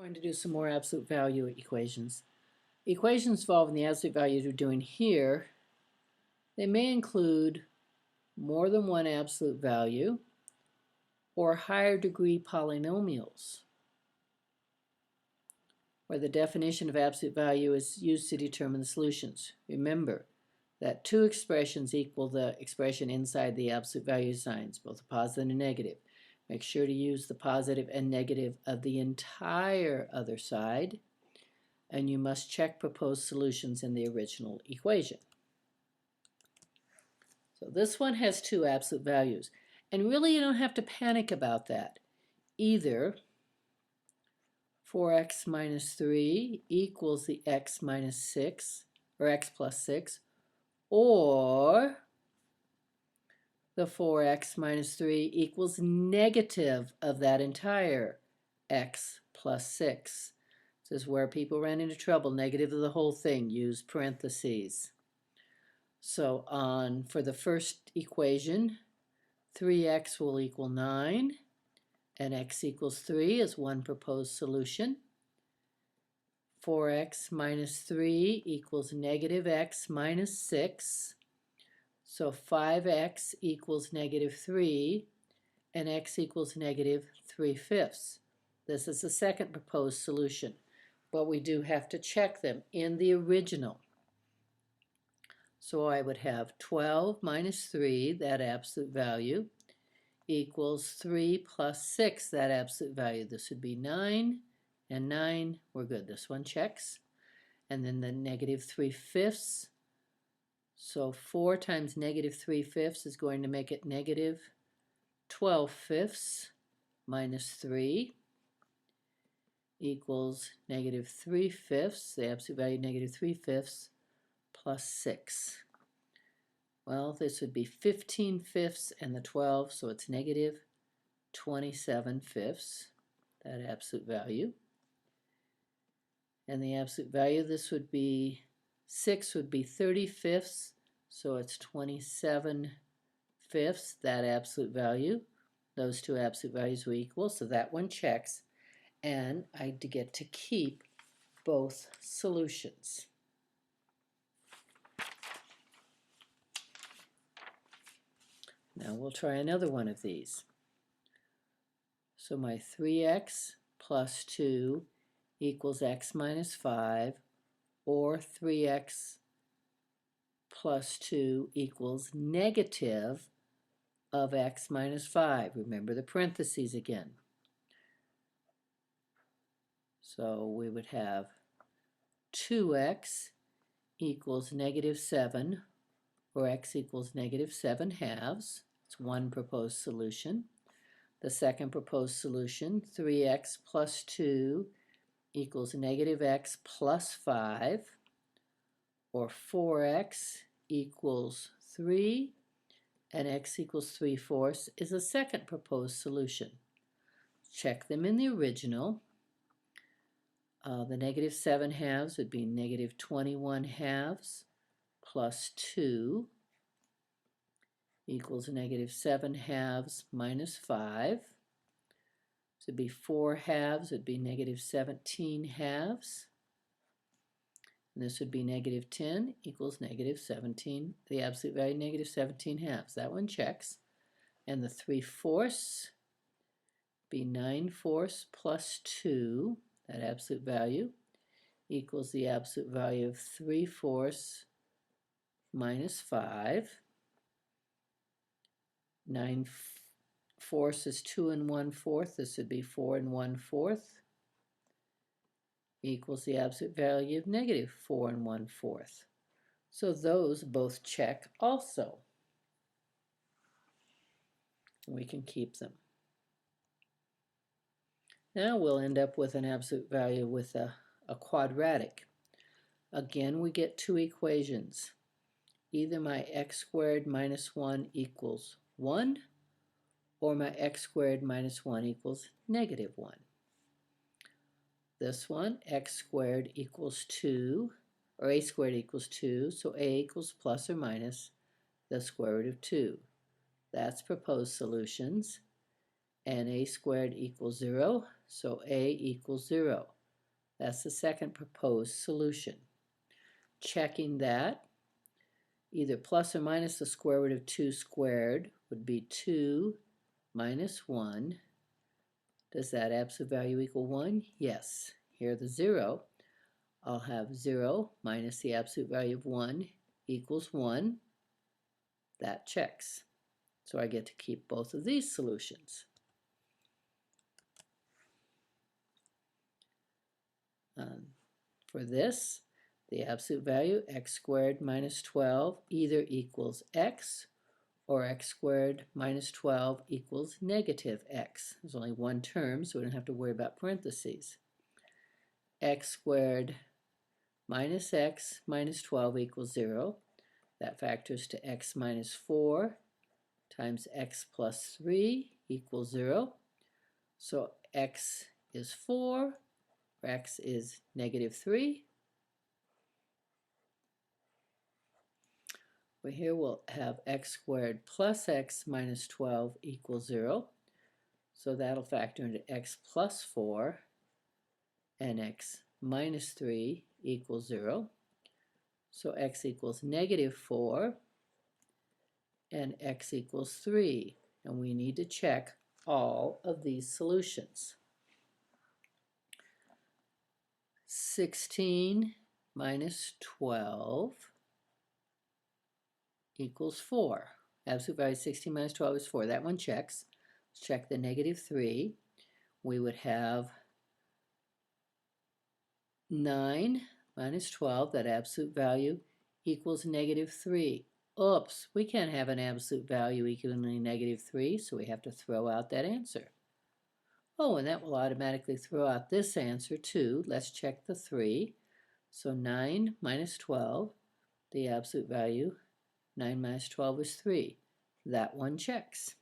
We're going to do some more absolute value equations. Equations involving the absolute values we're doing here, they may include more than one absolute value or higher degree polynomials, where the definition of absolute value is used to determine the solutions. Remember that two expressions equal the expression inside the absolute value signs, both a positive and a negative. Make sure to use the positive and negative of the entire other side, and you must check proposed solutions in the original equation. So this one has two absolute values, and really you don't have to panic about that. Either 4x minus 3 equals the x minus 6, or x plus 6, or the 4x minus 3 equals negative of that entire x plus 6. This is where people ran into trouble. Negative of the whole thing, use parentheses. So for the first equation, 3x will equal 9, and x equals 3 is one proposed solution. 4x minus 3 equals negative x minus 6. So 5x equals negative 3, and x equals negative 3/5. This is the second proposed solution, but we do have to check them in the original. So I would have 12 minus 3, that absolute value, equals 3 plus 6, that absolute value. This would be 9, and 9, we're good. This one checks. And then the negative 3/5. So 4 times negative 3/5 is going to make it negative 12/5 minus 3 equals negative 3/5, the absolute value negative 3/5 plus 6. Well, this would be 15/5 and the 12, so it's negative 27/5, that absolute value. And the absolute value, this would be 6 would be 30/5, so it's 27/5, that absolute value. Those two absolute values will equal, so that one checks, and I get to keep both solutions. Now we'll try another one of these. So my 3x plus 2 equals x minus 5, or 3x plus 2 equals negative of x minus 5. Remember the parentheses again. So we would have 2x equals negative 7, or x equals negative 7/2. It's one proposed solution. The second proposed solution, 3x plus 2 equals negative x plus 5, or 4x equals 3, and x equals 3/4, is a second proposed solution. Check them in the original. The negative 7/2 would be negative 21/2 plus 2 equals negative 7/2 minus 5. So it'd be 4/2 would be negative 17/2. And this would be negative 10 equals negative 17, the absolute value negative 17/2. That one checks. And the 3/4 be 9/4 plus 2, that absolute value, equals the absolute value of 3/4 minus 5. 9/4 is 2 1/4. This would be 4 1/4 equals the absolute value of negative 4 1/4. So those both check also. We can keep them. Now we'll end up with an absolute value with a quadratic. Again, we get two equations. Either my x squared minus 1 equals 1, or my x squared minus 1 equals negative 1. This one, x squared equals 2, or a squared equals 2, so a equals plus or minus the square root of 2. That's proposed solutions. and a squared equals 0, so a equals 0. That's the second proposed solution. Checking that, either plus or minus the square root of 2 squared would be 2 minus 1. Does that absolute value equal 1? Yes. Here the 0. I'll have 0 minus the absolute value of 1 equals 1. That checks. So I get to keep both of these solutions. For this, the absolute value, x squared minus 12, either equals x, or x squared minus 12 equals negative x. There's only one term, so we don't have to worry about parentheses. X squared minus x minus 12 equals 0. That factors to x minus 4 times x plus 3 equals 0. So x is 4, or x is negative 3. Well, here we'll have x squared plus x minus 12 equals 0. So that'll factor into x plus 4, and x minus 3 equals 0. So x equals negative 4, and x equals 3. And we need to check all of these solutions. 16 minus 12 equals 4. Absolute value 16 minus 12 is 4. That one checks. Let's check the negative 3. We would have 9 minus 12, that absolute value, equals negative 3. Oops, we can't have an absolute value equaling negative 3, so we have to throw out that answer. Oh, and that will automatically throw out this answer too. Let's check the 3. So 9 minus 12, the absolute value, 9 minus 12 is 3. That one checks.